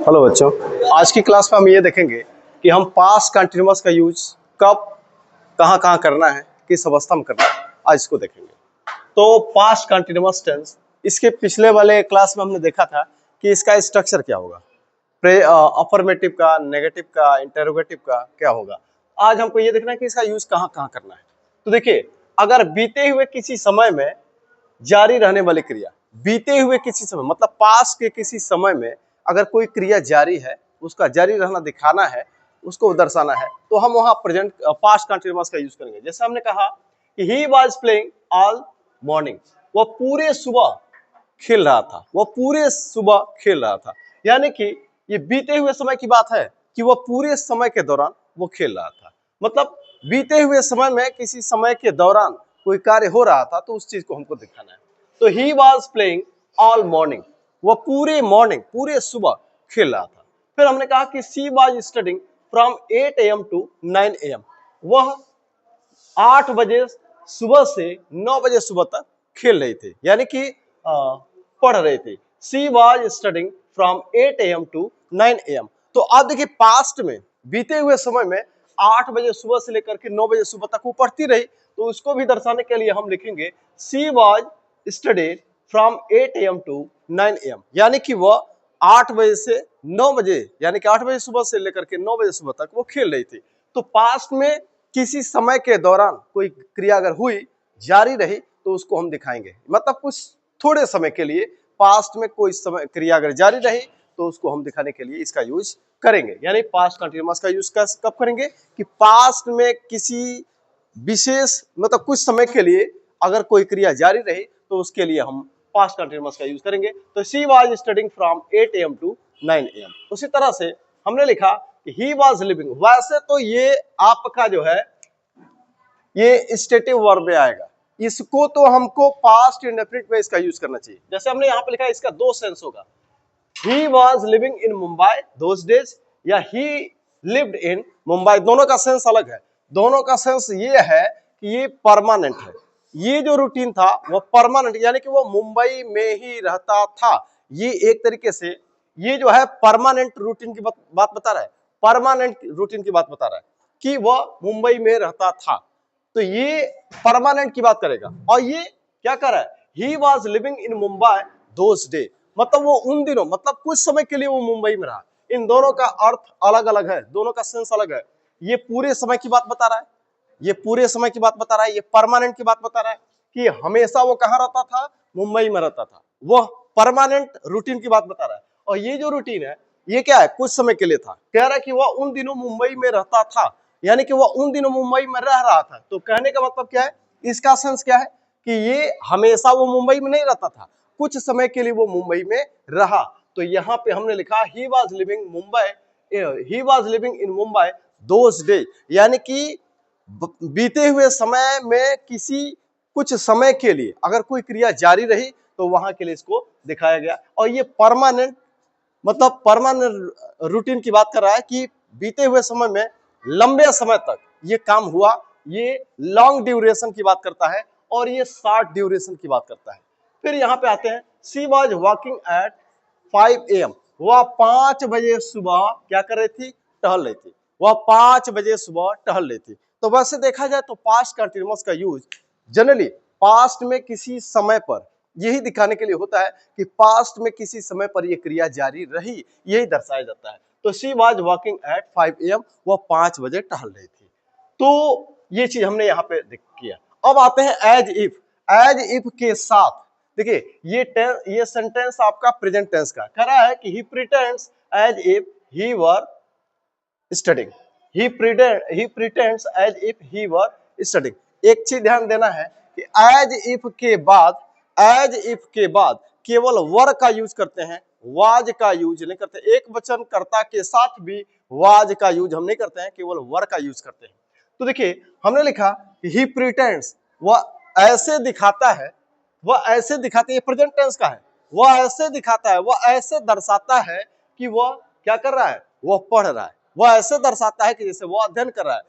Hello बच्चों, आज की क्लास में हम ये देखेंगे कि हम पास्ट कंटिन्यूअस का यूज कब कहाँ कहाँ करना है, किस अवस्था में करना है, आज इसको देखेंगे। तो पास्ट कंटिन्यूअस टेंस, इसके पिछले वाले क्लास में हमने देखा था कि इसका स्ट्रक्चर क्या होगा, अफर्मेटिव का, नेगेटिव का, इंटरोगेटिव का क्या होगा। आज हमको ये देखना है कि इसका यूज कहाँ कहाँ करना है। तो देखिए, अगर बीते हुए किसी समय में जारी रहने वाली क्रिया, बीते हुए किसी समय मतलब पास्ट के किसी समय में अगर कोई क्रिया जारी है, उसका जारी रहना दिखाना है, उसको दर्शाना है, तो हम वहां प्रेजेंट पास्ट कंटिन्यूअस का यूज करेंगे। जैसे हमने कहा कि he was playing all morning, वह पूरे सुबह खेल रहा था, वह पूरे सुबह खेल रहा था। यानी कि ये बीते हुए समय की बात है कि वह पूरे समय के दौरान वो खेल रहा था। मतलब बीते हुए समय में किसी समय के दौरान कोई कार्य हो रहा था, तो उस चीज को हमको दिखाना है। तो he was playing all morning, वह पूरे मॉर्निंग, पूरे सुबह खेल रहा था। फिर हमने कहा कि she was studying from 8 AM to 9 AM, वह 8 बजे सुबह से 9 बजे सुबह तक खेल रही थी, यानी कि पढ़ रही थी। She was studying from 8 AM to 9 AM। तो आप देखिए, पास्ट में बीते हुए समय में 8 बजे सुबह से लेकर के 9 बजे सुबह तक वो पढ़ती रही, तो उसको भी दर्शाने के लिए हम लिखेंगे she was studied from 8 AM to 9 AM, यानी कि वह 8 बजे से 9 बजे, यानी कि 8 बजे सुबह से लेकर के 9 बजे सुबह तक वो खेल रही थी। तो पास्ट में किसी समय के दौरान कोई क्रिया अगर हुई, जारी रही, तो उसको हम दिखाएंगे। मतलब कुछ थोड़े समय के लिए पास्ट में कोई समय क्रिया अगर जारी रही, तो उसको हम दिखाने के लिए इसका यूज करेंगे। यानी पास्ट कंटिन्यूअस का यूज कब करेंगे कि पास्ट में किसी विशेष मतलब कुछ समय के लिए अगर कोई क्रिया जारी रही, तो उसके लिए हम पास्ट कंटिन्यूअस का यूज करेंगे। तो she was studying from 8 AM to 9 AM। उसी तरह से हमने लिखा कि ही वाज लिविंग, वैसे तो ये आपका जो है ये स्टेटिव वर्ब में आएगा, इसको तो हमको पास्ट इंडेफिनिट में इसका यूज करना चाहिए। जैसे हमने यहाँ पे लिखा है, इसका दो सेंस होगा, he was living in Mumbai those days या ही लिव्ड इन मुंबई। दोनों का सेंस अलग है। दोनों का सेंस ये है कि ये परमानेंट है, ये जो रूटीन था वो परमानेंट, यानी कि वो मुंबई में ही रहता था। ये एक तरीके से ये जो है परमानेंट रूटीन की बात बता रहा है, परमानेंट रूटीन की बात बता रहा है कि वह मुंबई में रहता था। तो ये परमानेंट की बात करेगा। और ये क्या कर रहा है, he was living in Mumbai those day, मतलब वो उन दिनों, मतलब कुछ समय के लिए वो मुंबई में रहा। इन दोनों का अर्थ अलग अलग है, दोनों का सेंस अलग है। ये पूरे समय की बात बता रहा है, ये पूरे समय की बात बता रहा है, ये परमानेंट की बात बता रहा है कि हमेशा वो कहाँ रहता था, मुंबई में रहता था। वह परमानेंट रूटीन की बात बता रहा है। और ये जो रूटीन है, ये क्या है, कुछ समय के लिए था। कह रहा है कि वह उन दिनों मुंबई में रहता था, यानी कि वह उन दिनों मुंबई में रह रहा था। तो कहने का मतलब क्या है, इसका सेंस क्या है कि ये हमेशा वो मुंबई में नहीं रहता था, कुछ समय के लिए वो मुंबई में रहा। तो यहाँ पे हमने लिखा he was living Mumbai, he was living in Mumbai those day, यानी कि बीते हुए समय में किसी कुछ समय के लिए अगर कोई क्रिया जारी रही, तो वहां के लिए इसको दिखाया गया। और ये परमानेंट मतलब परमानेंट रूटीन की बात कर रहा है कि बीते हुए समय में लंबे समय तक ये काम हुआ। ये लॉन्ग ड्यूरेशन की बात करता है और ये शॉर्ट ड्यूरेशन की बात करता है। फिर यहाँ पे आते हैं, सी वॉज वॉकिंग एट 5 AM, वह 5 बजे सुबह क्या कर रही थी, टहल रही थी। वह 5 बजे सुबह टहल रही थी। तो वैसे देखा जाए तो पास्ट कंटिन्यूअस का यूज जनरली पास्ट में किसी समय पर यही दिखाने के लिए होता है कि पास्ट में किसी समय पर यह क्रिया जारी रही, यही दर्शाया जाता है। तो she was walking at 5 AM, वह 5 बजे टहल रही थी। तो ये चीज हमने यहाँ पे किया। अब आते हैं एज इफ। एज इफ के साथ देखिए, ये सेंटेंस आपका प्रेजेंट टेंस का कह रहा है कि he pretends as if he were studying, he pretends as if he were studying। एक चीज ध्यान देना है कि as if के बाद केवल वर का यूज करते हैं, वाज का यूज नहीं करते। एक वचन कर्ता के साथ भी वाज का यूज हम नहीं करते हैं, केवल वर का यूज करते हैं। तो देखिए, हमने लिखा ही प्रिटेंड्स, वह ऐसे दिखाता है, वह ऐसे दिखाता है, ये प्रेजेंट टेंस का है। वह ऐसे दिखाता है, वह ऐसे दर्शाता है कि वह क्या कर रहा है, वह पढ़ रहा है। वह ऐसे दर्शाता है कि जैसे वो अध्ययन कर रहा है।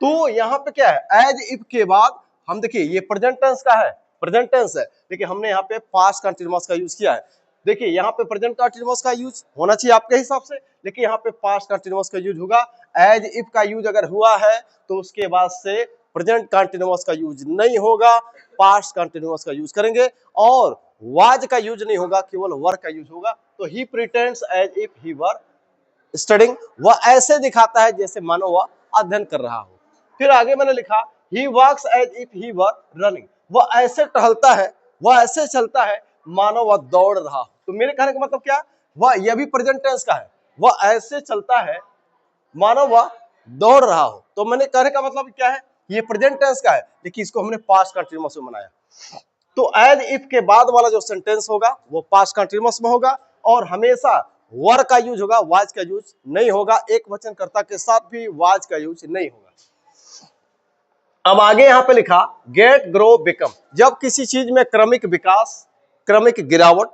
तो यहाँ पे क्या है, एज इफ के बाद हम देखिए ये प्रेजेंट टेंस का है, प्रेजेंट टेंस है, देखिए हमने यहाँ पे पास्ट कंटिन्यूअस का यूज किया है। देखिए यहाँ पे प्रेजेंट कंटीन्यूअस का यूज होना चाहिए आपके हिसाब से, लेकिन यहाँ पे पास्ट कंटीन्यूअस का यूज होगा। एज इफ का यूज अगर हुआ है तो उसके बाद से प्रेजेंट कंटीन्यूअस का यूज नहीं होगा, पास्ट कंटीन्यूअस का यूज करेंगे। और वाज का यूज नहीं होगा, केवल वर का यूज होगा। तो he pretends as if he were studying, वह ऐसे दिखाता है जैसे मानो वह अध्ययन कर रहा हो। फिर आगे मैंने लिखा he walks as if he were running, वह ऐसे टहलता है, वह ऐसे चलता है मानो वह दौड़ रहा हो। तो मेरे कहने का मतलब क्या, वह यह भी प्रेजेंट टेंस का है, वह ऐसे चलता है मानो वह दौड़ रहा हो। तो मैंने कहने का मतलब क्या है, ये प्रेजेंट टेंस का है, लेकिन इसको हमने पास्ट कंटीन्यूअस में बनाया। तो एज इफ के बाद वाला जो सेंटेंस होगा वो पास्ट कंटीन्यूअस में होगा, और हमेशा वर का यूज होगा, वाज का यूज नहीं होगा। एक वचन कर्ता के साथ भी वाज का यूज नहीं होगा। अब आगे यहां पे लिखा गेट ग्रो बिकम, जब किसी चीज में क्रमिक विकास, क्रमिक गिरावट,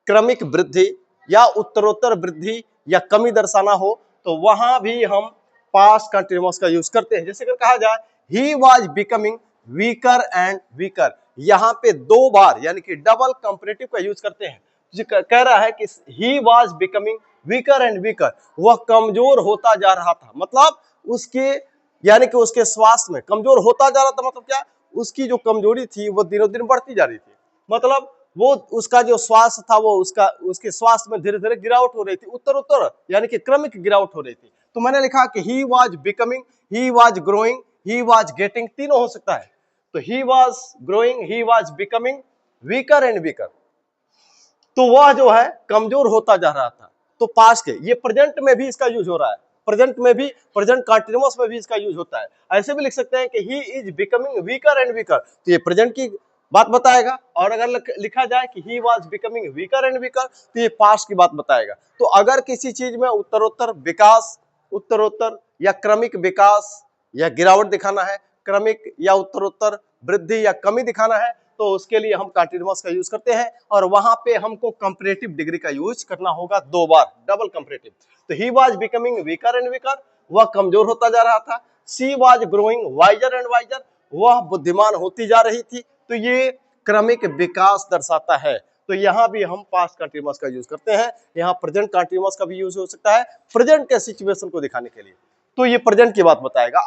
क्रमिक वृद्धि या उत्तरोत्तर वृद्धि या कमी दर्शाना हो तो वहां भी हम पास्ट कंटीन्यूअस का यूज करते हैं। जैसे अगर कहा जाए ही was becoming weaker and weaker, यहां पे दो बार यानी कि डबल कंपैरेटिव का यूज करते हैं। कह रहा है कि ही was becoming weaker and weaker, वह कमजोर होता जा रहा था, मतलब उसके यानी कि उसके स्वास्थ्य में कमजोर होता जा रहा था। मतलब क्या, उसकी जो कमजोरी थी वो दिनों दिन बढ़ती जा रही थी, मतलब वो उसका जो स्वास्थ्य था वो उसके स्वास्थ्य में धीरे धीरे गिरावट हो रही थी, उत्तर उत्तर यानी कि क्रमिक गिरावट हो रही थी। तो मैंने लिखा कि ही was becoming, he was growing, he was getting, तीनों हो सकता है। तो he was growing, he was becoming weaker and weaker, तो वह जो है कमजोर होता जा रहा था। तो पास्ट के ये प्रेजेंट में भी इसका यूज हो रहा है, प्रेजेंट में भी, प्रेजेंट कंटीन्यूअस में भी इसका यूज होता है। ऐसे भी लिख सकते हैं कि he is becoming weaker and weaker, तो ये प्रेजेंट की बात बताएगा। और अगर लिखा जाए कि ही was becoming weaker and weaker, तो ये पास्ट की बात बताएगा। तो अगर किसी चीज में उत्तरोत्तर विकास, उत्तरोत्तर या क्रमिक विकास या गिरावट दिखाना है, क्रमिक या उत्तरोत्तर वृद्धि या कमी दिखाना है, तो उसके लिए हम कंटीन्यूअस का यूज करते हैं। और वहां पे हमको कंपैरेटिव डिग्री का यूज करना होगा दो बार, डबल कंपैरेटिव। तो he was becoming weaker and weaker, वह कमजोर होता जा रहा था। She was growing wiser and wiser, वह बुद्धिमान होती जा रही थी। तो ये क्रमिक विकास दर्शाता है। तो यहाँ भी हम पास्ट कंटीन्यूअस का यूज करते हैं। यहाँ प्रेजेंट कंटीन्यूअस का भी यूज हो सकता है प्रेजेंट के सिचुएशन को दिखाने के लिए। तो ये प्रेजेंट की बात बताएगा।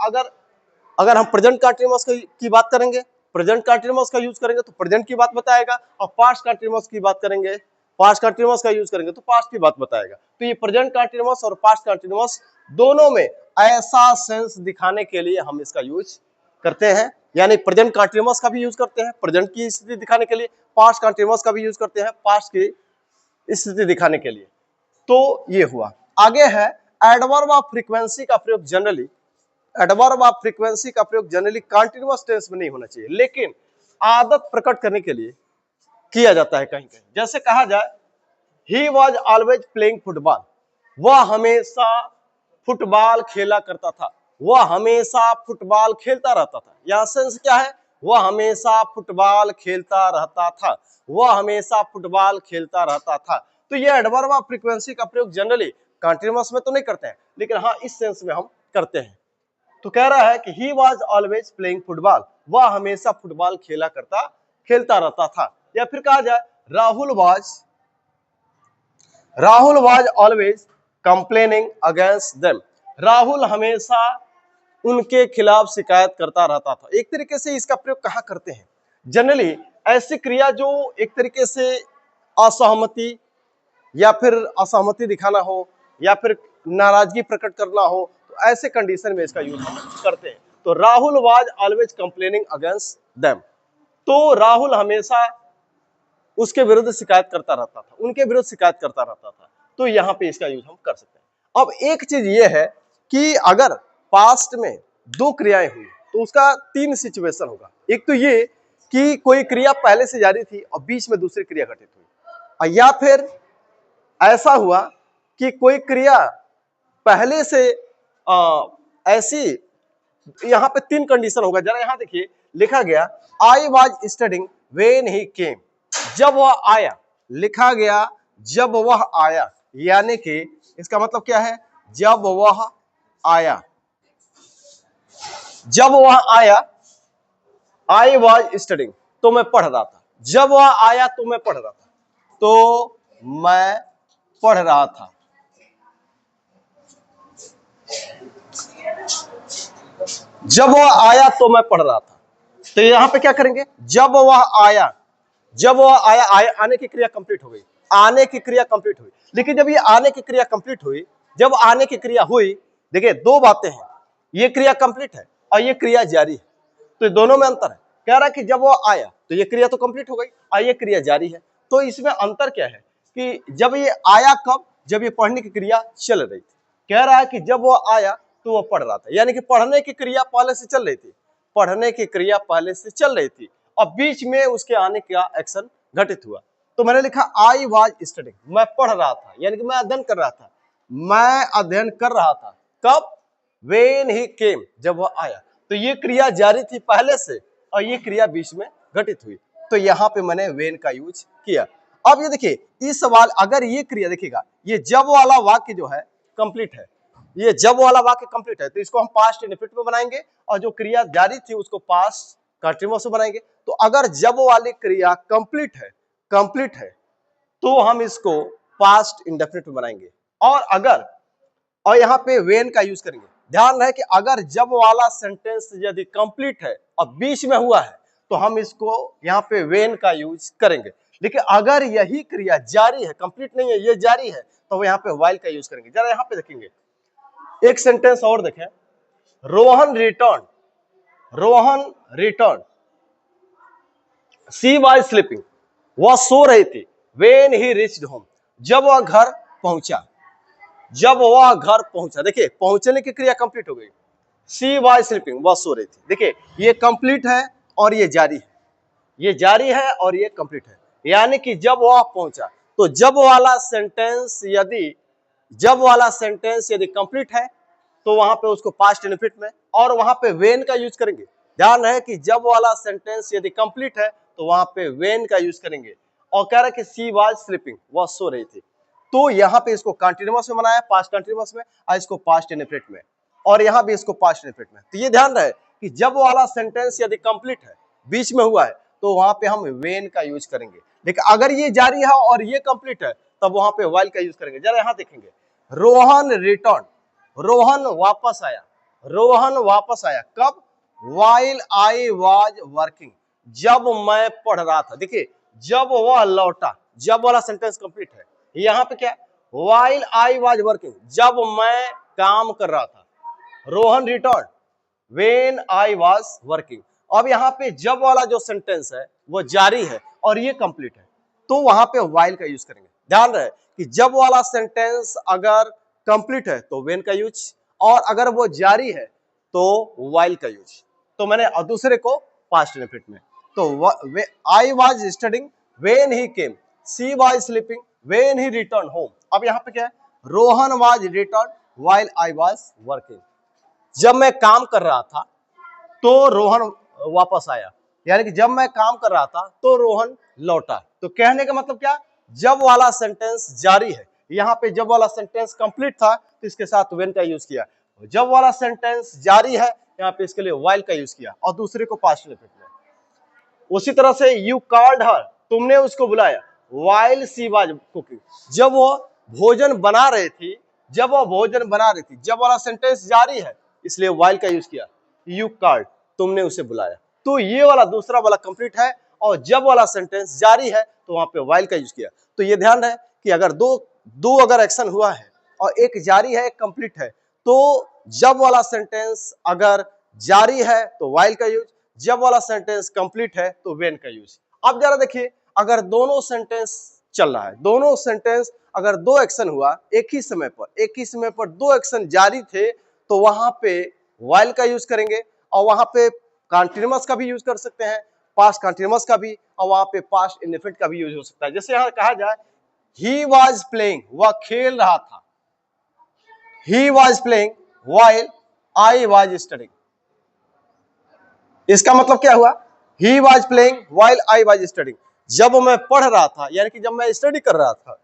अगर हम प्रेजेंट कंटीन्यूअस की बात करेंगे, प्रेजेंट कंटीन्यूअस का यूज करेंगे तो प्रेजेंट की बात बताएगा, और पास्ट कंटीन्यूअस की बात करेंगे, पास्ट कंटीन्यूअस का यूज करेंगे तो पास्ट की बात बताएगा। तो ये प्रेजेंट कंटीन्यूअस और पास्ट कंटीन्यूअस दोनों में ऐसा सेंस दिखाने के लिए हम इसका यूज करते हैं। यानी प्रेजेंट कंटीन्यूअस का भी यूज करते हैं प्रेजेंट की स्थिति दिखाने के लिए, पास्ट कंटीन्यूअस का भी यूज करते हैं पास्ट की स्थिति दिखाने के लिए। तो ये हुआ। आगे है एडवर्ब ऑफ फ्रीक्वेंसी का प्रयोग जनरली, एडवर्ब ऑफ फ्रीक्वेंसी का प्रयोग जनरली कंटीन्यूअस टेंस में नहीं होना चाहिए, लेकिन आदत प्रकट करने के लिए किया जाता है कहीं कहीं। जैसे कहा जाए he was always playing football, वह हमेशा फुटबॉल खेला करता था, वह हमेशा फुटबॉल खेलता रहता था। यह सेंस क्या है, वह हमेशा फुटबॉल खेलता रहता था, वह हमेशा फुटबॉल खेलता रहता था। तो यह एडवर्ब ऑफ फ्रीक्वेंसी का प्रयोग जनरली कंटीन्यूअस में तो नहीं करते हैं, लेकिन हाँ इस सेंस में हम करते हैं। तो कह रहा है कि he was always playing football, वह हमेशा फुटबॉल खेलता रहता था। या फिर कहा जाए Rahul was always complaining against them, Rahul हमेशा उनके खिलाफ शिकायत करता रहता था। एक तरीके से इसका प्रयोग कहाँ करते हैं, जनरली ऐसी क्रिया जो एक तरीके से असहमति या फिर असहमति दिखाना हो या फिर नाराजगी प्रकट करना हो, तो ऐसे कंडीशन में इसका यूज हम करते हैं। तो Rahul was always complaining against them, तो राहुल हमेशा उसके विरुद्ध शिकायत करता रहता था, उनके विरुद्ध शिकायत करता रहता था। तो यहाँ पे इसका यूज हम कर सकते हैं। अब एक चीज ये है कि अगर पास्ट में दो क्रियाएं हुई तो उसका तीन सिचुएशन होगा। एक तो ये कि कोई क्रिया पहले से जारी थी और बीच में दूसरी क्रिया घटित हुई, या फिर ऐसा हुआ कि कोई क्रिया पहले से ऐसी, यहां पे तीन कंडीशन होगा। जरा यहां देखिए लिखा गया I was studying when he came, जब वह आया, लिखा गया जब वह आया, यानी कि इसका मतलब क्या है, जब वह आया, जब वह आया आई वाज स्टडिंग, तो मैं पढ़ रहा था, जब वह आया तो मैं पढ़ रहा था। तो मैं पढ़ रहा था। जब वह आया तो मैं पढ़ रहा था। तो यहां पे क्या करेंगे, जब वह आया, जब वह आया, आने की क्रिया कंप्लीट हो गई, आने की क्रिया कंप्लीट हुई। लेकिन जब ये आने की क्रिया कंप्लीट हुई, जब आने की क्रिया हुई, देखिए दो बातें हैं, ये क्रिया कंप्लीट है और ये क्रिया जारी है, तो दोनों में अंतर है। कह रहा है कि जब वो आया तो ये क्रिया तो कंप्लीट हो गई और ये क्रिया जारी है, तो इसमें अंतर क्या है कि जब ये आया कब, जब ये पढ़ने की क्रिया चल रही थी। कह रहा है कि जब वो आया तो वो पढ़ रहा था, यानी कि पढ़ने की क्रिया पहले से चल रही थी, पढ़ने की क्रिया पहले से चल रही थी और बीच में उसके आने का एक्शन घटित हुआ। तो मैंने लिखा आई वाज स्टडिंग, मैं पढ़ रहा था, यानी कि मैं अध्ययन कर रहा था, मैं अध्ययन कर रहा था। कब, व्हेन ही केम, जब वह आया। तो ये क्रिया जारी थी पहले से और ये क्रिया बीच में घटित हुई, तो यहां पे मैंने व्हेन का यूज किया। अब ये देखिए, इस सवाल अगर ये क्रिया देखिएगा, ये जब वाला वाक्य जो है कंप्लीट है, ये जब वाला वाक्य कंप्लीट है, तो इसको हम पास्ट इंडेफिनिट में बनाएंगे और जो क्रिया जारी थी उसको पास्ट कंटीन्यूअस में बनाएंगे। तो अगर जब वाली क्रिया कंप्लीट है तो हम इसको पास्ट इंडेफिनिट में बनाएंगे, और यहां पे व्हेन का यूज करेंगे। ध्यान रहे कि अगर जब वाला सेंटेंस यदि कंप्लीट है और बीच में हुआ है तो हम इसको यहां पे व्हेन का यूज करेंगे। लेकिन अगर यही क्रिया जारी है, कंप्लीट नहीं है, ये जारी है, तो यहाँ पे व्हाइल का यूज करेंगे। जरा यहाँ पे देखेंगे, एक सेंटेंस और देखें, Rohan return, Rohan return, she was sleeping, वह सो रही थी, व्हेन ही रीच्ड होम, जब वह घर पहुंचा, जब वह घर पहुंचा। देखिए पहुंचने की क्रिया कंप्लीट हो गई, शी वाज स्लीपिंग, वह सो रही थी। देखिए ये कंप्लीट है और ये जारी है, ये जारी है और ये कंप्लीट है, यानी कि जब वह पहुंचा। तो जब वाला सेंटेंस यदि कंप्लीट है तो वहां पे उसको पास्ट इंडेफिनिट में और वहां पे व्हेन का यूज करेंगे। ध्यान रहे कि जब वाला सेंटेंस यदि कंप्लीट है तो वहां पे व्हेन का यूज करेंगे। और कह रहा है कि शी वाज स्लीपिंग, वह सो रही थी, तो यहाँ पे इसको कंटीन्यूअस में बनाया, पास्ट कंटीन्यूअस में, और इसको पास्ट इंडेफिनिट में, और यहाँ भी इसको पास्ट इंडेफिनिट में। तो ये ध्यान रहे कि जब वाला सेंटेंस यदि कंप्लीट है, बीच में हुआ है, तो वहां पे हम व्हेन का यूज करेंगे। लेकिन अगर ये जारी है और ये कंप्लीट है, तब वहां पे व्हाइल का यूज करेंगे। जरा यहाँ देखेंगे, रोहन रिटर्न, रोहन वापस आया, रोहन वापस आया कब, वाइल आई वाज वर्किंग, जब मैं पढ़ रहा था। देखिए जब वह लौटा, जब वाला सेंटेंस कंप्लीट है, यहां पे क्या, वाइल आई वाज वर्किंग, जब मैं काम कर रहा था, Rohan return when I was working. अब यहाँ पे जब वाला जो सेंटेंस है वो जारी है और ये कंप्लीट है, तो वहां पे वाइल का यूज करेंगे। ध्यान रहे कि जब वाला सेंटेंस अगर कंप्लीट है तो व्हेन का यूज, और अगर वो जारी है तो वाइल का यूज। तो मैंने दूसरे को पास्ट इंडेफिनिट में, तो आई was studying when he came, she was sleeping when he return home. अब यहाँ पे क्या है, Rohan was written while I was working, जब मैं काम कर रहा था तो रोहन वापस आया, यानी कि जब मैं काम कर रहा था तो रोहन लौटा। तो कहने का मतलब क्या, जब वाला सेंटेंस जारी है, यहाँ पे जब वाला सेंटेंस कंप्लीट था तो इसके साथ व्हेन का यूज किया, जब वाला सेंटेंस जारी है यहाँ पे इसके लिए व्हाइल का यूज किया, और दूसरे को पास्ट इंडेफिनिट में। उसी तरह से यू कॉल्ड हर, तुमने उसको बुलाया, व्हाइल शी वाज कुकिंग, जब वो भोजन बना रही थी, जब वो भोजन बना रही थी, जब वाला सेंटेंस जारी है इसलिए व्हाइल का यूज किया, यू कॉल्ड, तुमने उसे बुलाया। तो ये वाला दूसरा वाला कंप्लीट है और जब वाला सेंटेंस जारी है तो वहां पे व्हाइल का यूज किया। तो ये ध्यान रहे कि अगर दो अगर एक्शन हुआ है और एक जारी है, एक कंप्लीट है, तो जब वाला सेंटेंस अगर जारी है तो व्हाइल का यूज, जब वाला सेंटेंस कंप्लीट है तो व्हेन का यूज। अब जरा देखिए, अगर दोनों सेंटेंस चल रहा है, दोनों सेंटेंस अगर दो एक्शन हुआ एक ही समय पर दो एक्शन जारी थे, तो वहां पे व्हाइल का यूज करेंगे, और वहां पे कंटीन्यूअस का भी यूज कर सकते हैं, पास्ट कंटीन्यूअस का भी, और वहां पे पास्ट इंडेफिनिट का भी यूज हो सकता है। जैसे यहां कहा जाए ही वाज प्लेइंग, वह खेल रहा था, he was playing while I was studying. इसका मतलब क्या हुआ, he was playing while I was studying, जब मैं पढ़ रहा था, यानी कि जब मैं स्टडी कर रहा था,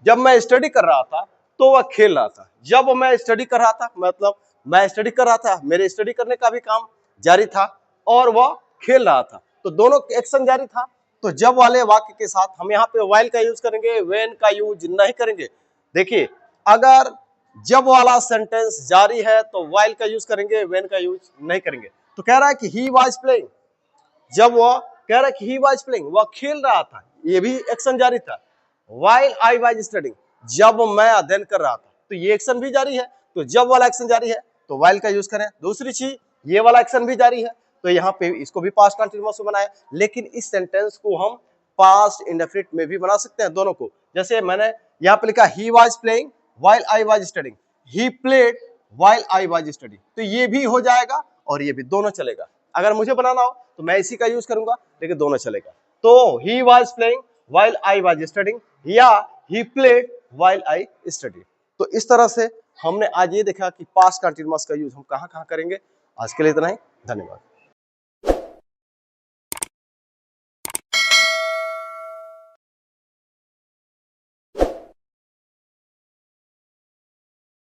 जब मैं स्टडी कर रहा था तो वह खेल रहा था। जब मैं स्टडी कर रहा था मतलब मैं स्टडी कर रहा था, मेरे स्टडी करने का भी काम जारी था, और वह खेल रहा था, तो दोनों एक्शन जारी था। तो जब वाले वाक्य के साथ हम यहाँ पे while का यूज करेंगे, when का यूज नहीं करेंगे। देखिए, अगर जब वाला सेंटेंस जारी है तो while का यूज करेंगे, when का यूज नहीं करेंगे। तो कह रहा है कि he was playing, जब वह कह रहा है कि he was playing, वह खेल रहा था, ये भी एक्शन जारी था। while I was studying, जब मैं अध्ययन कर रहा था, तो ये एक्शन भी जारी है। तो जब वाला एक्शन जारी है तो while का यूज करें। दूसरी चीज, ये वाला एक्शन भी जारी है, तो यहाँ पे इसको भी पास्ट कंटिन्यूअस में बनाया। लेकिन इस सेंटेंस को हम पास्ट इंडेफिनिट में भी बना सकते हैं, दोनों को। जैसे मैंने यहाँ पे लिखा he was playing while I was studying, he played while I was studying, तो ये भी हो जाएगा और ये भी, दोनों चलेगा। अगर मुझे बनाना हो तो मैं इसी का यूज करूंगा, लेकिन दोनों चलेगा। तो he was playing while I was studying या he played while I studied। तो इस तरह से हमने आज ये देखा कि पास्ट कंटिन्यूअस का यूज हम कहाँ कहाँ करेंगे। आज के लिए इतना ही, धन्यवाद।